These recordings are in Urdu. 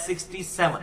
67।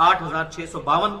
8652,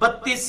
32,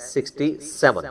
67।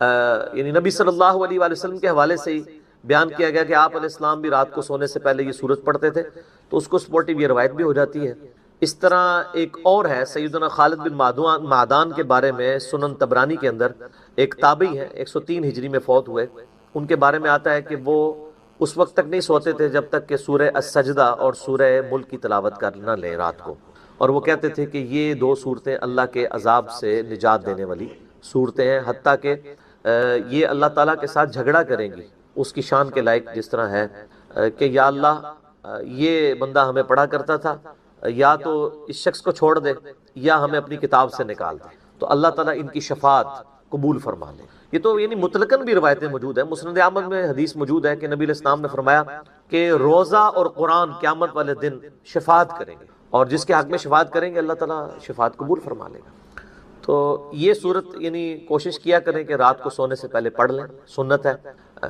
یعنی نبی صلی اللہ علیہ وآلہ وسلم کے حوالے سے ہی بیان کیا گیا کہ آپ علیہ السلام بھی رات کو سونے سے پہلے یہ سورت پڑھتے تھے، تو اس کو سپورٹیو یہ روایت بھی ہو جاتی ہے۔ اس طرح ایک اور ہے سیدنا خالد بن معدان کے بارے میں سنن طبرانی کے اندر، ایک تابعی ہیں 103 ہجری میں فوت ہوئے، ان کے بارے میں آتا ہے کہ وہ اس وقت تک نہیں سوتے تھے جب تک کہ سورہ السجدہ اور سورہ ملک کی تلاوت کر نہ لیں رات کو، اور وہ کہتے تھے کہ یہ دو صورتیں اللہ کے عذاب سے نجات دینے والی صورتیں ہیں، حتیٰ کہ یہ اللہ تعالیٰ کے ساتھ جھگڑا کریں گی اس کی شان کے لائق، جس طرح ہے کہ یا اللہ یہ بندہ ہمیں پڑھا کرتا تھا، یا تو اس شخص کو چھوڑ دے یا ہمیں اپنی کتاب سے نکال دے، تو اللہ تعالیٰ ان کی شفاعت قبول فرما لے۔ یہ تو یعنی مطلقاً بھی روایتیں موجود ہیں، مسند احمد میں حدیث موجود ہے کہ نبی علیہ السلام نے فرمایا کہ روزہ اور قرآن قیامت والے دن شفاعت کریں گے، اور جس کے حق میں شفاعت کریں گے اللہ تعالیٰ شفاعت قبول فرما لے گا۔ تو یہ صورت یعنی کوشش کیا کریں کہ رات کو سونے سے پہلے پڑھ لیں، سنت ہے،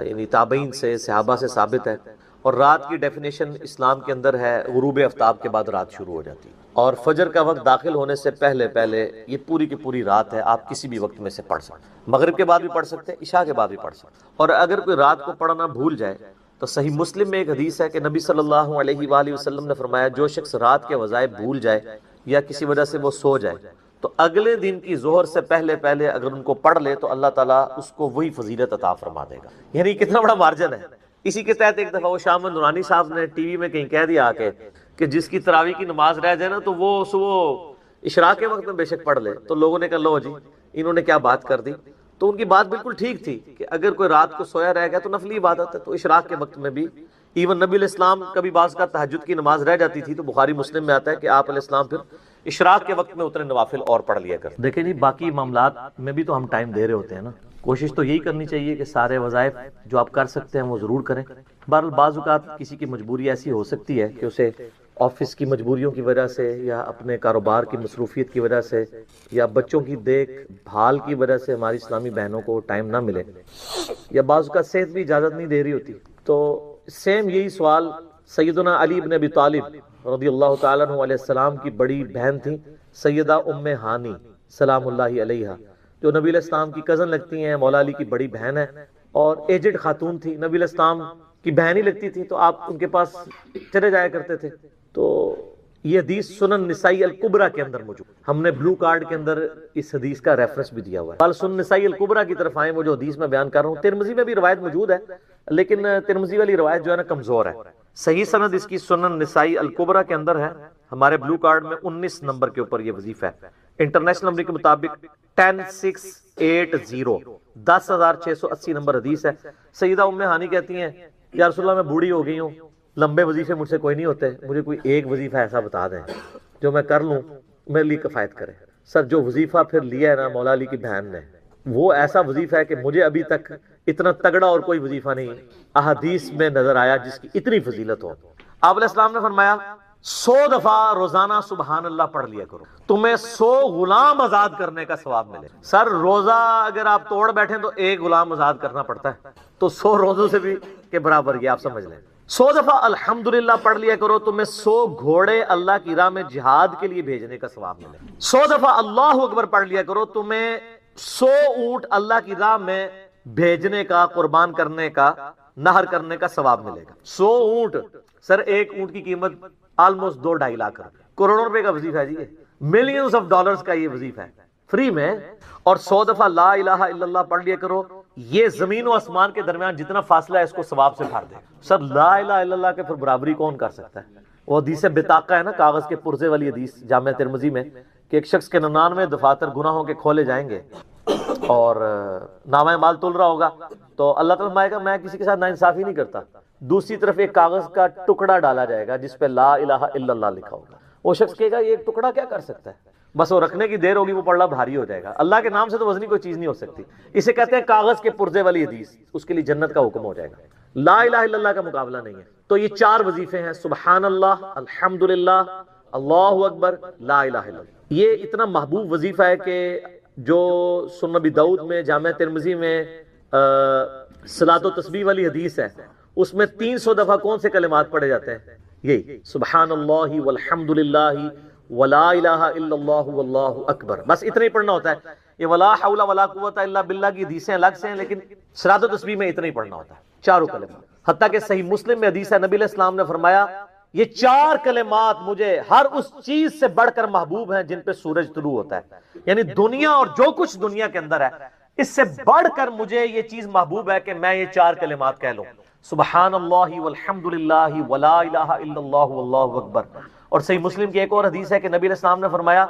یعنی تابعین سے صحابہ سے ثابت ہے، اور رات کی ڈیفینیشن اسلام کے اندر ہے غروب آفتاب کے بعد رات شروع ہو جاتی ہے، اور فجر کا وقت داخل ہونے سے پہلے یہ پوری کی پوری رات ہے، آپ کسی بھی وقت میں سے پڑھ سکتے ہیں، مغرب کے بعد بھی پڑھ سکتے ہیں، عشاء کے بعد بھی پڑھ سکتے ہیں۔ اور اگر کوئی رات کو پڑھنا بھول جائے تو صحیح مسلم میں ایک حدیث ہے کہ نبی صلی اللہ علیہ وآلہ وسلم نے فرمایا جو شخص رات کے وظائف بھول جائے یا کسی وجہ سے وہ سو جائے تو اگلے دن کی ظہر سے پہلے اگر ان کو پڑھ لے تو اللہ تعالیٰ اس کو وہی فضیلت عطا فرما دے گا۔ یعنی کتنا بڑا مارجن ہے۔ اسی کے تحت ایک دفعہ وہ شاہ محمد نورانی صاحب نے ٹی وی میں کہیں کہہ دیا آ کے کہ جس کی تراویح کی نماز رہ جائے نا تو وہ اشراق کے وقت میں بے شک پڑھ لے، تو لوگوں نے کہا لو جی انہوں نے کیا بات کر دی، تو ان کی بات بالکل ٹھیک تھی کہ اگر کوئی رات کو سویا رہ گیا تو نفلی عبادت ہے، تو اشراق کے وقت میں بھی ایون نبی علیہ السلام کبھی بعض کا تہجد کی نماز رہ جاتی تھی تو بخاری مسلم میں آتا ہے کہ آپ علیہ السلام پھر اشراق کے وقت میں اتنے نوافل اور پڑھ لیا کرتے۔ دیکھیں جی باقی معاملات میں بھی تو ہم ٹائم دے رہے ہوتے ہیں نا، کوشش تو یہی کرنی چاہیے کہ سارے وظائف جو آپ کر سکتے ہیں وہ ضرور کریں۔ بہرحال بعض اوقات کسی کی مجبوری ایسی ہو سکتی ہے کہ اسے آفس کی مجبوریوں کی وجہ سے یا اپنے کاروبار کی مصروفیت کی وجہ سے یا بچوں کی دیکھ بھال کی وجہ سے ہماری اسلامی بہنوں کو ٹائم نہ ملے، یا بعض اوقات صحت بھی اجازت نہیں دے رہی ہوتی، تو سیم یہی سوال سیدنا علی بن ابی طالب رضی اللہ تعالیٰ عنہ علیہ السلام کی بڑی بہن تھی سیدہ ام ہانی سلام اللہ علیہ، جو نبی علیہ السلام کی کزن لگتی ہیں، مولا علی کی بڑی بہن ہے اور ایجڈ خاتون تھی، نبی علیہ السلام کی بہن ہی لگتی تھی تو آپ ان کے پاس چلے جایا کرتے تھے۔ تو یہ حدیث سنن نسائی الکبریٰ کے اندر موجود، ہم نے بلو کارڈ کے اندر اس حدیث کا ریفرنس بھی دیا ہوا ہے۔ سنن نسائی الکبریٰ کی طرف آئیں، وہ جو حدیث میں بیان کر رہا ہوں، ترمذی میں بھی روایت موجود ہے لیکن ترمذی والی روایت جو ہے نا کمزور ہے، صحیح سند اس کی سنن نسائی الکبریٰ کے اندر ہے، ہمارے بلو کارڈ میں 19 نمبر کے اوپر یہ وظیفہ ہے، انٹرنیشنل نمبر کے مطابق 10680 10680 نمبر حدیث ہے۔ سیدہ ام ہانی کہتی ہیں یا رسول اللہ میں بوڑھی ہو گئی ہوں، لمبے وظیفے مجھ سے کوئی نہیں ہوتے، مجھے کوئی ایک وظیفہ ایسا بتا دیں جو میں کر لوں میرے لیے کفایت کرے۔ سر جو وظیفہ پھر لیا ہے نا مولا علی کی بہن نے، وہ ایسا وظیفہ ہے کہ مجھے ابھی تک اتنا تگڑا اور کوئی وظیفہ نہیں احادیث میں نظر آیا جس کی اتنی فضیلت ہو۔ آپ علیہ السلام نے فرمایا 100 دفعہ روزانہ سبحان اللہ پڑھ لیا کرو، تمہیں 100 غلام آزاد کرنے کا ثواب ملے۔ سر روزہ اگر آپ توڑ بیٹھیں تو ایک غلام آزاد کرنا پڑتا ہے، تو 100 روزوں سے بھی کے برابر یہ آپ سمجھ لیں۔ 100 دفعہ الحمدللہ پڑھ لیا کرو، تمہیں 100 گھوڑے اللہ کی راہ میں جہاد کے لیے بھیجنے کا ثواب ملے۔ 100 دفعہ اللہ اکبر پڑھ لیا کرو، تمہیں 100 اونٹ اللہ کی راہ میں بھیجنے کا، قربان کرنے کا، نہر کرنے کا ثواب ملے گا۔ 100 اونٹ، سر ایک اونٹ کی قیمت آلموسٹ 2-2.5 لاکھ کروڑوں روپے کا وظیفہ ہے جی، ملینز آف ڈالرز کا یہ وظیفہ ہے فری میں۔ اور 100 دفعہ لا الہ الا اللہ پڑھ لیا کرو، یہ زمین و آسمان کے درمیان جتنا فاصلہ ہے اس کو ثواب سے بھر دے۔ سر لا الہ الا اللہ کے پھر برابری کون کر سکتا ہے؟ وہ حدیث بطاقہ ہے نا، کاغذ کے پرزے والی حدیث جامع ترمذی میں، کہ ایک شخص کے 99 دفاتر گناہوں کے کھولے جائیں گے اور نامہ مال تل رہا ہوگا تو اللہ تعالیٰ فرمائے گا میں کسی کے ساتھ ناانصافی نہیں کرتا، دوسری طرف ایک کاغذ کا ٹکڑا ڈالا جائے گا جس پہ لا الہ الا اللہ لکھا ہوگا۔ وہ شخص کہے گا یہ ایک ٹکڑا کیا کر سکتا ہے، بس وہ رکھنے کی دیر ہوگی وہ پڑھنا بھاری ہو جائے گا۔ اللہ کے نام سے تو وزنی کوئی چیز نہیں ہو سکتی، اسے کہتے ہیں کاغذ کے پرزے والی حدیث، اس کے لیے جنت کا حکم ہو جائے گا۔ لا الہ الا اللہ کا مقابلہ نہیں ہے۔ تو یہ 4 وظیفے ہیں، سبحان اللہ، الحمدللہ، اللہ اکبر، لا الہ الا اللہ۔ یہ اتنا محبوب وظیفہ ہے کہ جو سنن ابی داؤد میں، جامع ترمذی میں صلاۃ و تسبیح والی حدیث ہے، اس میں 300 دفعہ کون سے کلمات پڑھے جاتے ہیں؟ یہی سبحان اللہ والحمد للہ ولا الہ الا اللہ واللہ اکبر، بس اتنا ہی پڑھنا ہوتا ہے۔ یہ ولا حول ولا قوت الا باللہ کی حدیثیں الگ سے ہیں، لیکن صراط و تسبیح میں اتنا ہی پڑھنا ہوتا ہے، چاروں کلمات۔ حتیٰ کہ صحیح مسلم میں حدیث ہے، نبی علیہ السلام نے فرمایا یہ چار کلمات مجھے ہر اس چیز سے بڑھ کر محبوب ہیں جن پہ سورج طلوع ہوتا ہے، یعنی دنیا اور جو کچھ دنیا کے اندر ہے اس سے بڑھ کر مجھے یہ چیز محبوب ہے کہ میں یہ چار کلمات کہہ لوں، سبحان اللہ والحمد للہ ولا الہ الا اللہ واللہ اکبر۔ اور صحیح مسلم کی ایک اور حدیث ہے کہ نبی علیہ السلام نے فرمایا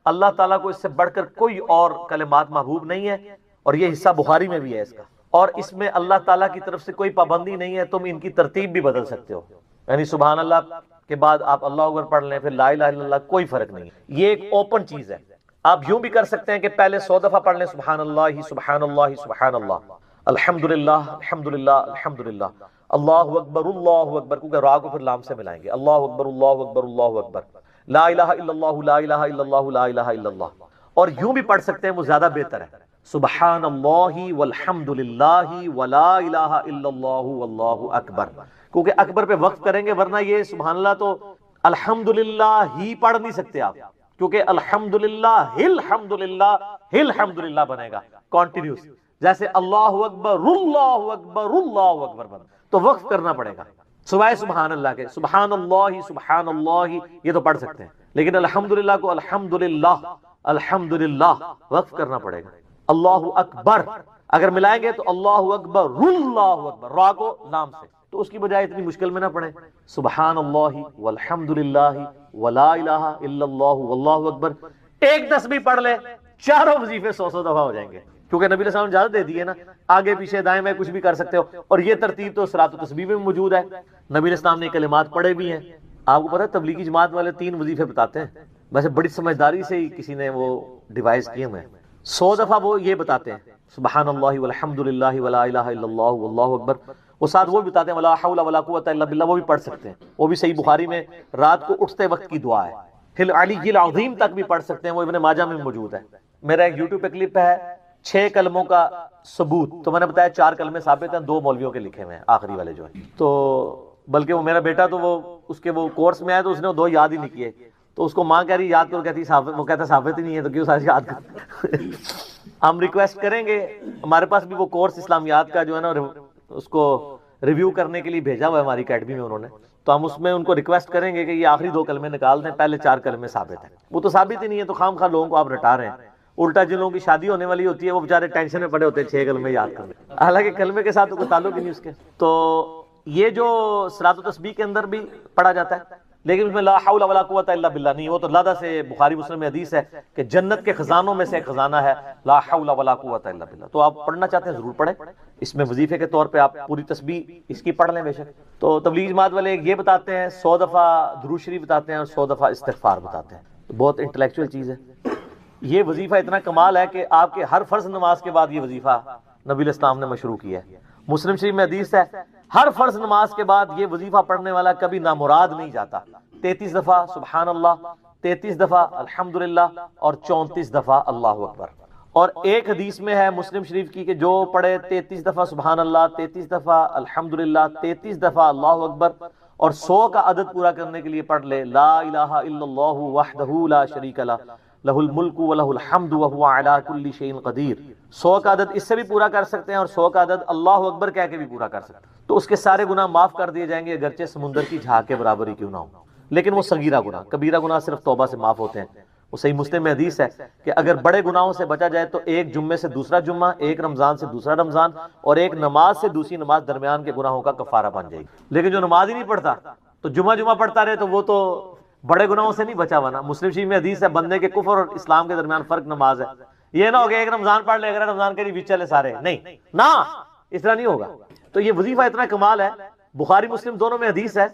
اللہ تعالیٰ کو اس سے بڑھ کر کوئی اور کلمات محبوب نہیں ہے، اور یہ حصہ بخاری میں بھی ہے اس کا، اور اس میں اللہ تعالیٰ کی طرف سے کوئی پابندی نہیں ہے، تم ان کی ترتیب بھی بدل سکتے ہو، یعنی سبحان اللہ کے بعد آپ اللہ اکبر پڑھ لیں، پھر لا الہ الا اللہ، کوئی فرق نہیں ہے، یہ ایک اوپن چیز ہے۔ آپ یوں بھی کر سکتے ہیں کہ پہلے 100 دفعہ پڑھ لیں سبحان اللہ سبحان اللہ سبحان اللہ، الحمدللہ الحمدللہ الحمدللہ، اللہ اکبر، کیونکہ را کو پھر لام سے ملائیں گے، اللہ اکبر اللہ اکبر اللہ اکبر، لا الہ الا اللہ لا الہ الا اللہ لا الہ الا اللہ۔ اور یوں بھی پڑھ سکتے ہیں، وہ زیادہ بہتر ہے، سبحان اللہ والحمد للہ ولا الہ الا اللہ واللہ اکبر، کیونکہ اکبر پہ وقف کریں گے، ورنہ یہ سبحان اللہ تو الحمدللہ ہی پڑھ نہیں سکتے آپ، کیونکہ الحمدللہ الحمدللہ الحمدللہ بنے گا کنٹینیوس، جیسے اللہ اکبر اللہ اکبر اللہ اکبر بنے، تو وقف کرنا پڑے گا سوائے سبحان اللہ کے۔ سبحان اللہ یہ تو پڑھ سکتے ہیں، لیکن الحمدللہ کو الحمدللہ الحمدللہ وقف کرنا پڑے گا۔ اللہ اکبر اگر ملائیں گے تو اللہ اکبر اللہ اکبر، را کو لام سے، تو اس کی بجائے اتنی مشکل میں نہ پڑھیں، سبحان اللہ والحمدللہ ولا الہ الا اللہ واللہ اکبر، ایک تسبیح پڑھ لے، چاروں وظیفے 100 دفعہ ہو جائیں گے، کیونکہ نبی علیہ السلام نے اجازت دے دی ہے نا، آگے پیچھے دائیں میں کچھ بھی کر سکتے ہو، اور یہ ترتیب تو صراط و تسبیح میں موجود ہے، نبی علیہ السلام نے کلمات پڑھے بھی ہیں۔ آپ کو پتہ ہے تبلیغی جماعت والے 3 وظیفے بتاتے ہیں، ویسے بڑی سمجھداری سے ہی کسی نے وہ ڈیوائس کیے ہوئے ہیں، 100 دفعہ وہ یہ بتاتے ہیں سبحان اللہ والحمد للہ ولا الہ الا اللہ واللہ اکبر، وہ ساتھ وہ بتاتے ہیں ولا حول ولا قوت الا باللہ، وہ بھی پڑھ سکتے ہیں، وہ بھی صحیح بخاری میں رات کو اٹھتے وقت کی دعا ہے، پھر علی العظیم تک بھی پڑھ سکتے ہیں، وہ ابن ماجہ میں موجود ہے۔ میرا ایک یوٹیوب پہ کلپ ہے 6 کلموں کا ثبوت، تو میں نے بتایا 4 کلمے ثابت ہیں، 2 مولویوں کے لکھے ہوئے ہیں آخری والے جو ہیں، تو بلکہ وہ میرا بیٹا تو وہ اس کے وہ کورس میں آیا تو اس نے وہ 2 یاد ہی نہیں کیے، تو اس کو ماں کہہ رہی یاد کرو، کہتی ثابت، وہ کہتا ثابت ہی نہیں ہے تو کیوں سارے یاد کر۔ ہم ریکویسٹ کریں گے، ہمارے پاس بھی وہ کورس اسلامیات کا جو ہے نا اس کو ریویو کرنے کے لیے بھیجا ہوا ہے ہماری اکیڈمی میں انہوں نے، تو ہم اس میں ان کو ریکویسٹ کریں گے کہ یہ آخری 2 کلمے نکال دیں، پہلے 4 کلمے ثابت ہیں، وہ تو ثابت ہی نہیں ہے، تو خام خواہ لوگوں کو آپ رٹا رہے ہیں، الٹا جن لوگوں کی شادی ہونے والی ہوتی ہے وہ بیچارے ٹینشن میں پڑے ہوتے ہیں 6 کلمے یاد کرنے، حالانکہ کلمے کے ساتھ کوئی تعلق ہی نہیں اس کے۔ تو یہ جو صلاۃ و تسبیح کے اندر بھی پڑھا جاتا ہے، لیکن اس میں لا حول ولا قوت الا باللہ نہیں، وہ تو لادہ سے بخاری مسلم میں حدیث ہے کہ جنت کے خزانوں میں سے ایک خزانہ ہے لا حول ولا قوت الا باللہ، تو آپ پڑھنا چاہتے ہیں ضرور پڑھیں، اس میں وظیفے کے طور پہ آپ پوری تسبیح اس کی پڑھ لیں بے شک۔ تو تبلیغ جماعت والے یہ بتاتے ہیں 100 دفعہ درود شریف بتاتے ہیں اور 100 دفعہ استغفار بتاتے ہیں، بہت انٹلیکچوئل چیز ہے۔ یہ وظیفہ اتنا کمال ہے کہ آپ کے ہر فرض نماز کے بعد یہ وظیفہ نبی علیہ السلام نے مشروع کیا ہے، مسلم شریف میں حدیث ہے ہر فرض نماز کے بعد یہ وظیفہ پڑھنے والا کبھی نامراد نہیں جاتا، 33 دفعہ سبحان اللہ، 33 دفعہ الحمدللہ اور 34 دفعہ اللہ اکبر۔ اور ایک حدیث میں ہے مسلم شریف کی کہ جو پڑھے 33 دفعہ سبحان اللہ، 33 دفعہ الحمدللہ، 33 دفعہ اللہ اکبر اور 100 کا عدد پورا کرنے کے لیے پڑھ لے لا الہ الا اللہ وحدہ لا شریک لہ لہ الملک ولہ الحمد وہو علی کل شیء قدیر، 100 کا عدد اس سے بھی پورا کر سکتے ہیں اور 100 کا عدد اللہ اکبر کہہ کے بھی پورا کر سکتے ہیں، تو اس کے سارے گناہ معاف کر دیے جائیں گے اگرچہ سمندر کی جھاگ کے برابر ہی کیوں نہ ہو، لیکن وہ صغیرہ گناہ، کبیرہ گناہ صرف توبہ سے معاف ہوتے ہیں۔ وہ صحیح مسلم میں حدیث ہے کہ اگر بڑے گناہوں سے بچا جائے تو ایک جمعے سے دوسرا جمعہ، ایک رمضان سے دوسرا رمضان اور ایک نماز سے دوسری نماز درمیان کے گناہوں کا کفارہ بن جائے گی، لیکن جو نماز ہی نہیں پڑھتا تو جمعہ پڑھتا رہے تو وہ تو بڑے گناہوں سے نہیں بچا ہوا نا۔ مسلم شریف میں حدیث ہے بندے کے کفر اور اسلام کے درمیان فرق نماز ہے، یہ نہ ہوگا ایک رمضان پڑھ لے اگر رمضان کے بھی چلے سارے، نہیں نہ، اس طرح نہیں ہوگا۔ تو یہ وظیفہ اتنا کمال ہے، بخاری مسلم دونوں میں حدیث ہے،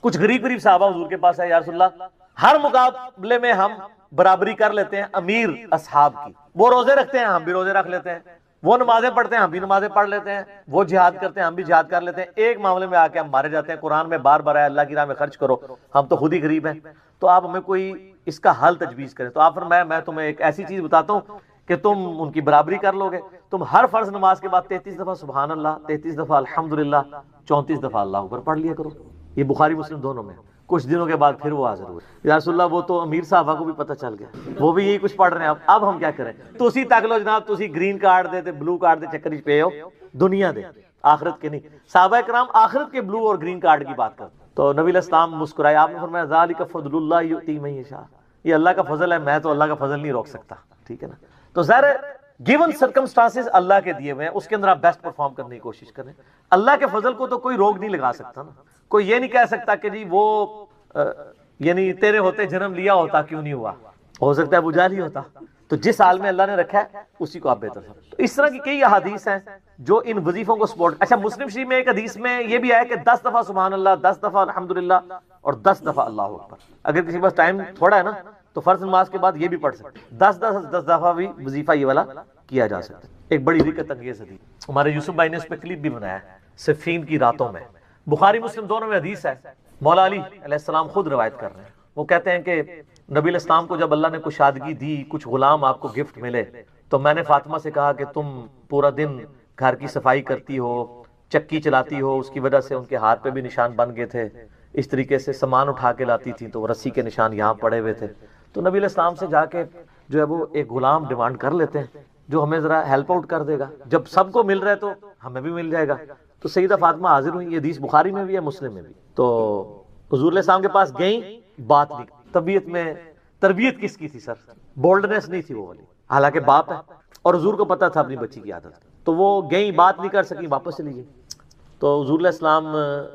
کچھ غریب صحابہ حضور کے پاس ہے، یا رسول اللہ ہر مقابلے میں ہم برابری کر لیتے ہیں امیر اصحاب کی، وہ روزے رکھتے ہیں ہم بھی روزے رکھ لیتے ہیں، وہ نمازیں پڑھتے ہیں ہم بھی نمازیں پڑھ لیتے ہیں، وہ جہاد کرتے ہیں ہم بھی جہاد کر لیتے ہیں، ایک معاملے میں آ کے ہم مارے جاتے ہیں، قرآن میں بار بار ہے اللہ کی راہ میں خرچ کرو، ہم تو خود ہی غریب ہیں، تو آپ ہمیں کوئی اس کا حل تجویز کریں۔ تو آپ فرمایا میں تمہیں ایک ایسی چیز بتاتا ہوں کہ تم ان کی برابری کر لو گے، تم ہر فرض نماز کے بعد 33 دفعہ سبحان اللہ، 33 دفعہ الحمدللہ، 34 دفعہ اللہ اکبر پڑھ لیا کرو۔ یہ بخاری مسلم دونوں میں۔ کچھ دنوں کے بعد پھر وہ حاضر ہوئے، یا رسول اللہ وہ تو امیر صحابہ کو بھی پتہ چل گیا، وہ بھی یہی کچھ پڑھ رہے ہیں، اب ہم کیا کریں؟ تو اسی تک لو جناب، تسی گرین کارڈ دے تے بلو کارڈ دے چکر پہ ہو، دنیا دے آخرت کے نہیں۔ صحابہ کرام آخرت کے بلو اور گرین کارڈ کی بات کرتے، تو نبی علیہ السلام مسکرائے، آپ نے فرمایا ذالک فضل اللہ یؤتی من یشاء، یہ اللہ کا فضل ہے، میں تو اللہ کا فضل نہیں روک سکتا، ٹھیک ہے نا؟ تو ظاہر گیون سرکمسٹانسز اللہ کے دیے ہوئے ہیں، اس کے اندر آپ بیسٹ پرفارم کرنے کی کوشش کریں۔ اللہ کے فضل کو تو کوئی روک نہیں لگا سکتا نا، کوئی یہ نہیں کہہ سکتا کہ جی وہ یعنی تیرے ہوتے جنم لیا ہوتا کیوں نہیں ہوا، ہو سکتا ہے ابو جہل ہی ہوتا، تو جس حال میں اللہ نے رکھا ہے اسی کو آپ بہتر سمجھیں۔ تو اس طرح کی کئی احادیث ہیں جو ان وظیفوں کو سپورٹ۔ اچھا، مسلم شریف میں ایک حدیث میں یہ بھی آیا کہ 10 دفعہ سبحان اللہ، 10 دفعہ الحمدللہ اور 10 دفعہ اللہ اکبر۔ اگر کسی کے پاس ٹائم تھوڑا ہے نا تو فرض نماز کے بعد یہ بھی پڑھ سکتے ہیں، 10 دفعہ بھی وظیفہ یہ والا کیا جا سکتا ہے۔ ایک بڑی رکت انگیز حدیث ہمارے یوسف بھائی نے اس پہ کلپ بھی بنایا ہے، صفین کی راتوں میں، بخاری مسلم دونوں میں حدیث ہے۔ مولا علی علیہ السلام خود روایت کر رہے ہیں، وہ کہتے ہیں کہ نبی علیہ السلام کو جب اللہ نے کشادگی دی، کچھ غلام آپ کو گفٹ ملے، تو میں نے فاطمہ سے کہا کہ تم پورا دن گھر کی صفائی کرتی ہو، چکی چلاتی ہو، اس کی وجہ سے ان کے ہاتھ پہ بھی نشان بن گئے تھے، اس طریقے سے سامان اٹھا کے لاتی تھی تو وہ رسی کے نشان یہاں پڑے ہوئے تھے۔ تو نبی علیہ السلام سے جا کے جو ہے وہ ایک غلام ڈیمانڈ کر لیتے ہیں جو ہمیں ذرا ہیلپ آؤٹ کر دے گا، جب سب کو مل رہا ہے تو ہمیں بھی مل جائے گا۔ تو سیدہ فاطمہ حاضر ہوئی، یہ حدیث بخاری میں بھی ہے، مسلم میں بھی۔ تو حضور علیہ السلام کے پاس گئیں، بات نہیں، طبیعت میں تربیت کس کی تھی سر؟ بولڈنس نہیں تھی وہ والی، حالانکہ باپ ہے اور حضور کو پتا تھا اپنی بچی کی عادت، تو وہ گئیں، بات نہیں کر سکی، واپس چلی گئی۔ تو حضور علیہ السلام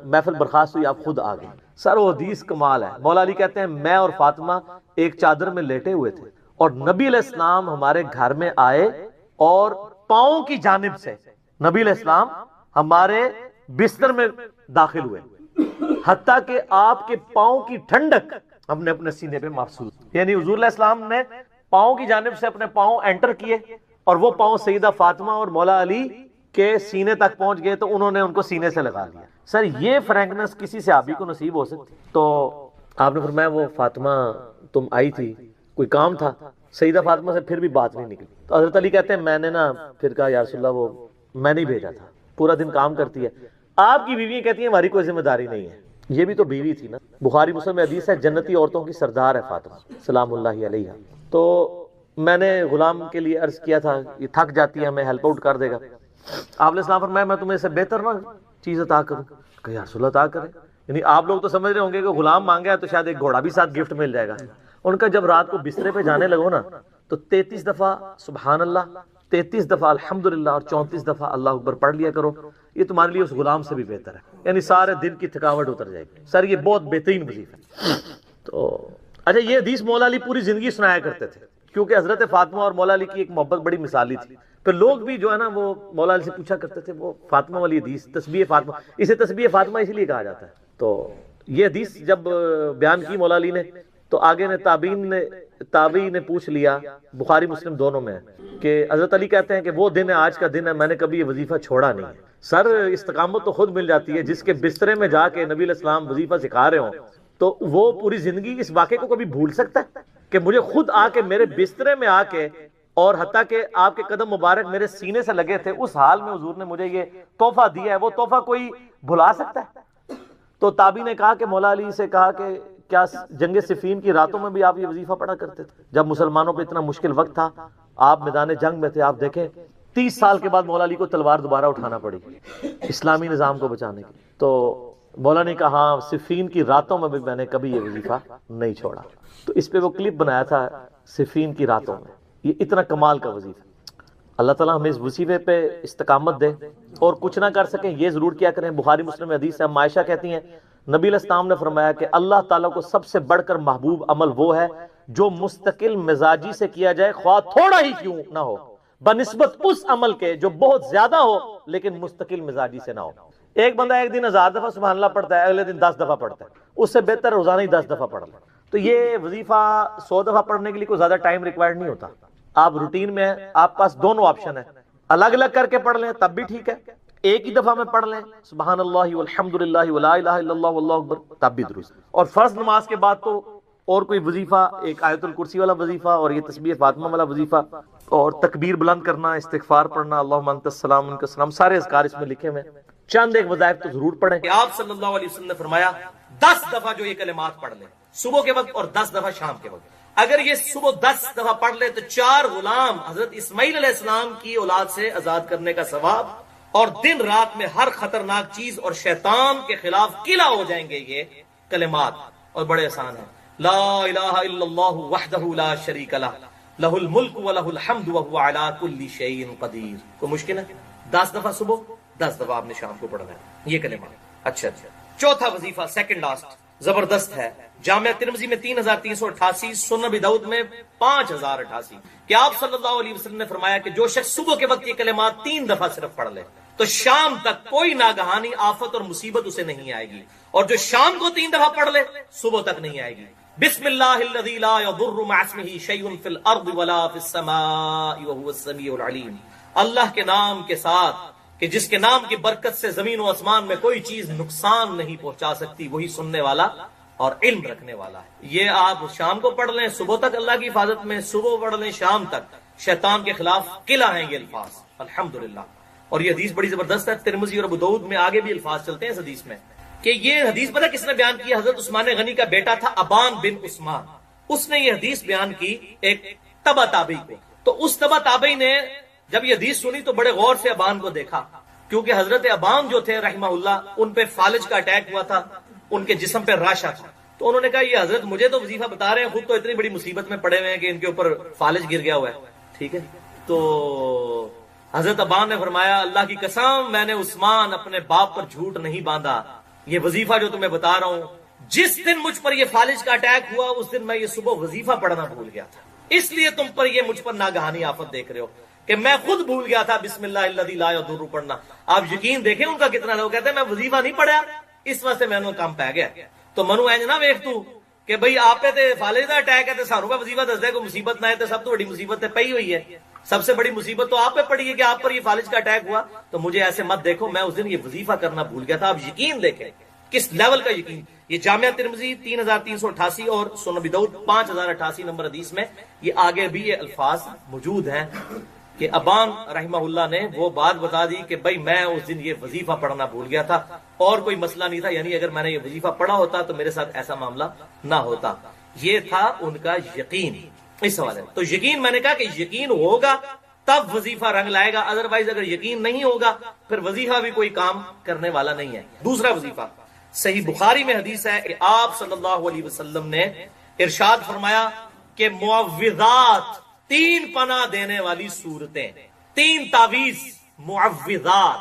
محفل برخاست ہوئی، آپ خود آ گئے۔ سر وہ حدیث کمال ہے، مولا علی کہتے ہیں میں اور فاطمہ ایک چادر میں لیٹے ہوئے تھے اور نبی علیہ السلام ہمارے گھر میں آئے اور پاؤں کی جانب سے نبی علیہ السلام ہمارے بستر میں داخل ہوئے، حتیٰ کہ آپ کے پاؤں کی ٹھنڈک ہم نے اپنے سینے پہ محسوس، یعنی حضور علیہ السلام نے پاؤں کی جانب سے اپنے پاؤں انٹر کیے اور وہ پاؤں سیدہ فاطمہ اور مولا علی کے سینے تک پہنچ گئے، تو انہوں نے ان کو سینے سے لگا لیا۔ سر یہ فرینکنس کسی صحابی کو نصیب ہو سکتی؟ تو آپ نے فرمایا وہ فاطمہ تم آئی تھی، کوئی کام تھا؟ سیدہ فاطمہ سے پھر بھی بات نہیں نکلی۔ تو حضرت علی کہتے ہیں میں نے نا پھر کہا یا رسول اللہ وہ میں نہیں بھیجا تھا، پورا دن کام کرتی ہے۔ آپ کی بیویاں کہتی ہیں ہماری کوئی ذمہ داری نہیں ہے، یہ بھی تو بیوی تھی نا۔ بخاری مسلم میں حدیث ہے جنتی عورتوں کی سردار ہے فاطمہ سلام اللہ علیہا۔ تو میں نے غلام کے لیے عرض کیا تھا یہ تھک جاتی ہے ہمیں ہیلپ آؤٹ کر دے گا۔ آپ علیہ السلام فرمایا میں تمہیں سے بہتر نہ چیز عطا کروں؟ کہ یا رسول اللہ عطا کریں، یعنی آپ لوگ تو سمجھ رہے ہوں گے کہ غلام مانگا ہے تو شاید ایک گھوڑا بھی ساتھ گفٹ مل جائے گا۔ ان کا جب رات کو بسترے پہ جانے لگو نا تو 33 دفعہ سبحان اللہ، 33 دفعہ الحمدللہ اور 34 دفعہ اللہ اکبر پڑھ لیا کرو، یہ تمہارے لیے اس غلام سے بھی بہتر ہے، یعنی سارے دن کی تھکاوٹ اتر جائے گی۔ سر یہ بہت بہترین وظیفہ ہے۔ تو اچھا یہ حدیث مولا علی پوری زندگی سنایا کرتے تھے، کیونکہ حضرت فاطمہ اور مولا علی کی ایک محبت بڑی مثالی تھی۔ پھر لوگ بھی جو ہے نا وہ مولا علی سے پوچھا کرتے تھے وہ فاطمہ والی حدیث، تسبیح فاطمہ، اسے تسبیح فاطمہ اس لیے کہا جاتا ہے۔ تو یہ حدیث جب بیان کی مولا علی نے تو آگے نے تابعی نے پوچھ لیا، بخاری مسلم دونوں میں ہے کہ حضرت علی کہتے ہیں کہ وہ دن ہے آج کا دن ہے، میں نے کبھی یہ وظیفہ چھوڑا نہیں ہے۔ سر استقامت تو خود مل جاتی ہے، جس کے بسترے میں جا کے نبی علیہ السلام وظیفہ سکھا رہے ہوں تو وہ پوری زندگی اس واقعے کو کبھی بھول سکتا ہے کہ مجھے خود آ کے میرے بسترے میں آ کے، اور حتیٰ کہ آپ کے قدم مبارک میرے سینے سے لگے تھے، اس حال میں حضور نے مجھے یہ تحفہ دیا ہے، وہ تحفہ کوئی بھلا سکتا ہے؟ تو تابعی نے کہا کہ مولا علی سے کہا کہ کیا جنگ صفین کی راتوں میں بھی آپ یہ وظیفہ پڑھا کرتے تھے جب مسلمانوں پہ اتنا مشکل وقت تھا، آپ میدان جنگ میں تھے؟ آپ دیکھیں 30 سال کے بعد مولا علی کو تلوار دوبارہ اٹھانا پڑی اسلامی نظام کو بچانے کی۔ تو مولا نے کہا ہاں صفین کی راتوں میں بھی میں نے کبھی یہ وظیفہ نہیں چھوڑا۔ تو اس پہ وہ کلپ بنایا تھا صفین کی راتوں میں، یہ اتنا کمال کا وظیفہ۔ اللہ تعالیٰ ہمیں اس وظیفے پہ استقامت دے، اور کچھ نہ کر سکیں یہ ضرور کیا کریں۔ بخاری مسلم میں حدیث ہے، عائشہ کہتی ہیں نبی علیہ السلام نے فرمایا کہ اللہ تعالیٰ کو سب سے بڑھ کر محبوب عمل وہ ہے جو مستقل مزاجی سے کیا جائے، خواہ تھوڑا ہی کیوں نہ ہو، بنسبت اس عمل کے جو بہت زیادہ ہو لیکن مستقل مزاجی سے نہ ہو۔ ایک بندہ ایک دن 1000 دفعہ سبحان اللہ پڑھتا ہے، اگلے دن 10 دفعہ پڑھتا ہے، اس سے بہتر روزانہ ہی 10 دفعہ پڑھ لیں۔ تو یہ وظیفہ 100 دفعہ پڑھنے کے لیے کوئی زیادہ ٹائم ریکوائرڈ نہیں ہوتا۔ آپ روٹین میں ہیں، آپ پاس دونوں آپشن ہیں، الگ الگ کر کے پڑھ لیں تب بھی ٹھیک ہے، ایک ہی دفعہ میں پڑھ لیں سبحان اللہ والحمدللہ ولا الہ الا اللہ واللہ اکبر تب بھی درست۔ اور فرض نماز کے بعد تو اور کوئی وظیفہ، ایک آیت الکرسی والا وظیفہ اور یہ تسبیح فاطمہ والا وظیفہ اور تکبیر بلند کرنا، استغفار پڑھنا، اللہم انت السلام منک السلام، سارے اذکار اس میں لکھے ہوئے ہیں، چند ایک وظائف تو ضرور پڑھیں کہ آپ صلی اللہ علیہ وسلم نے فرمایا 10 دفعہ جو یہ کلمات پڑھ لے صبح کے وقت اور 10 دفعہ شام کے وقت، اگر یہ صبح 10 دفعہ پڑھ لے تو 4 غلام حضرت اسماعیل علیہ السلام کی اولاد سے آزاد کرنے کا ثواب، اور دن رات میں ہر خطرناک چیز اور شیطان کے خلاف قلعہ ہو جائیں گے یہ کلمات، اور بڑے آسان ہیں۔ لا الہ الا اللہ وحدہ لا شریک لہ لہ الملک ولہ الحمد وہو علی کل شیء قدیر۔ کوئی مشکل ہے؟ 10 دفعہ صبح، 10 دفعہ آپ نے شام کو پڑھنا ہے یہ کلمات۔ اچھا، چوتھا وظیفہ سیکنڈ لاسٹ زبردست ہے، جامعہ ترمذی میں 3388، سنن ابی داؤد میں 5088، کہ آپ صلی اللہ علیہ وسلم نے فرمایا کہ جو شخص صبح کے وقت یہ کلمات 3 دفعہ صرف پڑھ لے تو شام تک کوئی ناگہانی آفت اور مصیبت اسے نہیں آئے گی، اور جو شام کو 3 دفعہ پڑھ لے صبح تک نہیں آئے گی۔ بسم اللہ الذی لا یضر مع اسمہ شیء فی الارض ولا فی السماء وہو السمیع العلیم، اللہ کے نام کے ساتھ کہ جس کے نام کی برکت سے زمین و آسمان میں کوئی چیز نقصان نہیں پہنچا سکتی، وہی سننے والا اور علم رکھنے والا ہے۔ یہ آپ شام کو پڑھ لیں صبح تک اللہ کی حفاظت میں، صبح پڑھ لیں شام تک، شیطان کے خلاف قلعہ ہیں یہ الفاظ الحمدللہ۔ اور یہ حدیث بڑی زبردست ہے، ترمذی اور ابو داؤد میں آگے بھی الفاظ چلتے ہیں اس حدیث میں، کہ یہ حدیث پتہ کس نے بیان کی؟ حضرت عثمان غنی کا بیٹا تھا ابان بن عثمان، اس نے یہ حدیث بیان کی ایک تبع تابعی کو۔ تو اس تبع تابعی نے جب یہ حدیث سنی تو بڑے غور سے ابان کو دیکھا، کیونکہ حضرت ابان جو تھے رحمہ اللہ ان پہ فالج کا اٹیک ہوا تھا، ان کے جسم پہ راشا تھا۔ تو انہوں نے کہا یہ حضرت مجھے تو وظیفہ بتا رہے ہیں، خود تو اتنی بڑی مصیبت میں پڑے ہوئے ہیں کہ ان کے اوپر فالج گر گیا ہوا ہے، ٹھیک ہے؟ تو حضرت ابان نے فرمایا اللہ کی قسم میں نے عثمان اپنے باپ پر جھوٹ نہیں باندھا، یہ وظیفہ جو تمہیں بتا رہا ہوں جس دن مجھ پر یہ فالج کا اٹیک ہوا اس دن میں یہ صبح وظیفہ پڑھنا بھول گیا تھا، اس لیے تم پر یہ مجھ پر ناگہانی آفت دیکھ رہے ہو کہ میں خود بھول گیا تھا بسم اللہ الذی لا یضر پڑھنا۔ آپ یقین دیکھیں ان کا کتنا لوگ کہتے ہیں میں وظیفہ نہیں پڑھا اس واسطے میں نے کام پہ گیا۔ تو منو اینج نہ ویکھ تو کہ بھئی آپ پہ تے فالج دا اٹیک ہے تے سانوں کا وظیفہ دس دے، کوئی مصیبت نہ ہے تے سب تو بڑی مصیبت تے پئی ہوئی ہے، سب سے بڑی مصیبت تو آپ پہ پڑی ہے کہ آپ پر یہ فالج کا اٹیک ہوا، تو مجھے ایسے مت دیکھو میں اس دن یہ وظیفہ کرنا بھول گیا تھا۔ آپ یقین دیکھیں کس لیول کا یقین۔ یہ جامعہ ترمذی 3388 اور سنن ابی داؤد 5088 نمبر حدیث میں یہ آگے بھی یہ الفاظ موجود ہیں کہ ابان رحمہ اللہ نے وہ بات بتا دی کہ بھائی میں اس دن یہ وظیفہ پڑھنا بھول گیا تھا اور کوئی مسئلہ نہیں تھا، یعنی اگر میں نے یہ وظیفہ پڑھا ہوتا تو میرے ساتھ ایسا معاملہ نہ ہوتا۔ یہ تھا ان کا یقین اس حوالے۔ تو یقین میں نے کہا کہ یقین ہوگا تب وظیفہ رنگ لائے گا، ادروائز اگر یقین نہیں ہوگا پھر وظیفہ بھی کوئی کام کرنے والا نہیں ہے۔ دوسرا وظیفہ صحیح بخاری میں حدیث ہے کہ آپ صلی اللہ علیہ وسلم نے ارشاد فرمایا کہ معوذات 3 پناہ دینے والی صورتیں، 3 تعویذ معوذات،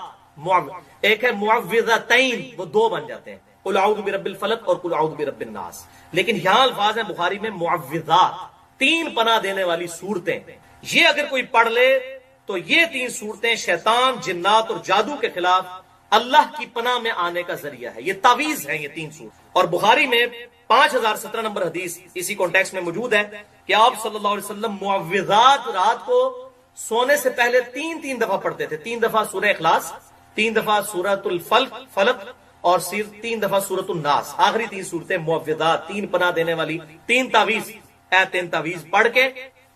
ایک ہے معوذتین وہ 2 بن جاتے ہیں، قل اعوذ برب الفلق اور قل اعوذ برب الناس، لیکن یہاں الفاظ ہیں بخاری میں معوذات 3 پناہ دینے والی صورتیں۔ یہ اگر کوئی پڑھ لے تو یہ 3 صورتیں شیطان، جنات اور جادو کے خلاف اللہ کی پناہ میں آنے کا ذریعہ ہے۔ یہ تعویذ ہیں یہ 3 صورت، اور بخاری میں 5017 نمبر حدیث اسی کانٹیکسٹ میں موجود ہے کہ آپ صلی اللہ علیہ وسلم معوذات رات کو سونے سے پہلے 3 دفعہ پڑھتے تھے، 3 دفعہ سورہ اخلاص، 3 دفعہ سورۃ الفلق اور 3 دفعہ سورۃ الناس، آخری 3 صورتیں معوذات 3 پناہ دینے والی 3 تعویذ، 3 تعویذ پڑھ کے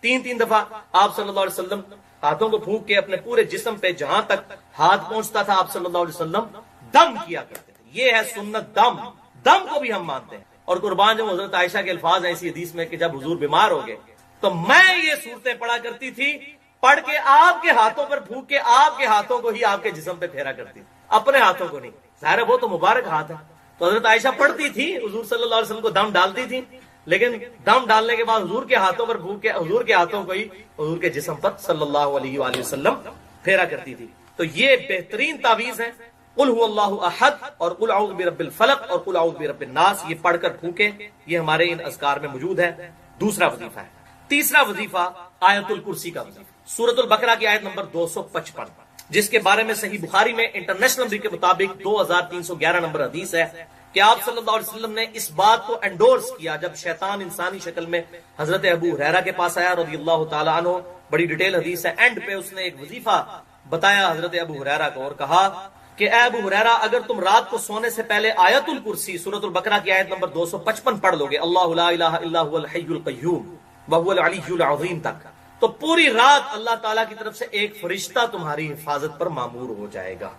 3 دفعہ آپ صلی اللہ علیہ وسلم ہاتھوں کو پھونک کے اپنے پورے جسم پہ جہاں تک ہاتھ پہنچتا تھا آپ صلی اللہ علیہ وسلم دم کیا کرتے تھے۔ یہ ہے سنت، دم کو بھی ہم مانتے ہیں۔ اور قربان جب حضرت عائشہ کے الفاظ ہیں اسی حدیث میں کہ جب حضور بیمار ہو گئے تو میں یہ صورتیں پڑھا کرتی تھی، پڑھ کے آپ کے ہاتھوں پر پھونک کے آپ کے ہاتھوں کو ہی آپ کے جسم پہ پھیرا کرتی تھی، اپنے ہاتھوں کو نہیں، ظاہر ہے وہ تو مبارک ہاتھ ہے۔ تو حضرت عائشہ پڑھتی تھی، حضور صلی اللہ علیہ وسلم کو دم ڈالتی تھی، لیکن دم ڈالنے کے بعد حضور کے ہاتھوں پر پھونک کے حضور کے ہاتھوں کو ہی حضور کے جسم پر صلی اللہ علیہ وآلہ وسلم پھیرا کرتی تھی۔ تو یہ بہترین تعویذ ہے، قل هو اللہ احد اور قل اعوذ برب الفلق اور قل اعوذ برب الناس، یہ پڑھ کر پھونکے، یہ ہمارے ان اذکار میں موجود ہے۔ دوسرا وظیفہ ہے۔ تیسرا وظیفہ آیت الکرسی کا وظیفہ، سورۃ البقرہ کی آیت نمبر 255، جس کے بارے میں صحیح بخاری میں انٹرنیشنل نمبر کے مطابق 2311 نمبر حدیث ہے کہ آپ صلی اللہ علیہ وسلم نے اس بات کو انڈورس کیا جب شیطان انسانی شکل میں حضرت ابو ہریرہ کے پاس آیا رضی اللہ تعالی عنہ، بڑی ڈیٹیل حدیث ہے، اینڈ پہ اس نے ایک وظیفہ بتایا حضرت ابو ہریرہ کو اور کہا کہ اے ابو ہریرہ اگر تم رات کو سونے سے پہلے آیت الکرسی سورۃ البقرہ کی آیت نمبر 255 پڑھ لو گے، اللہ لا الہ الا هو الحی القیوم وهو العلی العظیم تک، تو پوری رات اللہ تعالیٰ کی طرف سے ایک فرشتہ تمہاری حفاظت پر مامور ہو جائے گا۔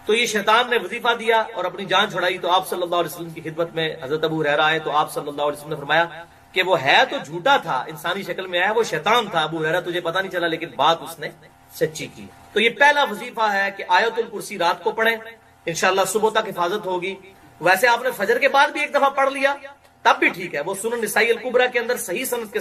تو یہ شیطان نے وظیفہ دیا اور اپنی جان چھڑائی، تو آپ صلی اللہ علیہ وسلم کی خدمت میں حضرت ابو ہریرہ آئے تو آپ صلی اللہ علیہ وسلم نے فرمایا کہ وہ ہے تو جھوٹا تھا، انسانی شکل میں آیا، وہ شیطان تھا ابو ہریرہ، تجھے پتہ نہیں چلا لیکن بات اس نے سچی کی۔ تو یہ پہلا وظیفہ ہے کہ آیت الکرسی رات کو پڑھیں، انشاءاللہ صبح تک حفاظت ہوگی۔ ویسے آپ نے فجر کے بعد بھی ایک دفعہ پڑھ لیا تب بھی ٹھیک ہے، وہ سنن نسائی الکبریٰ کے اندر صحیح سند کے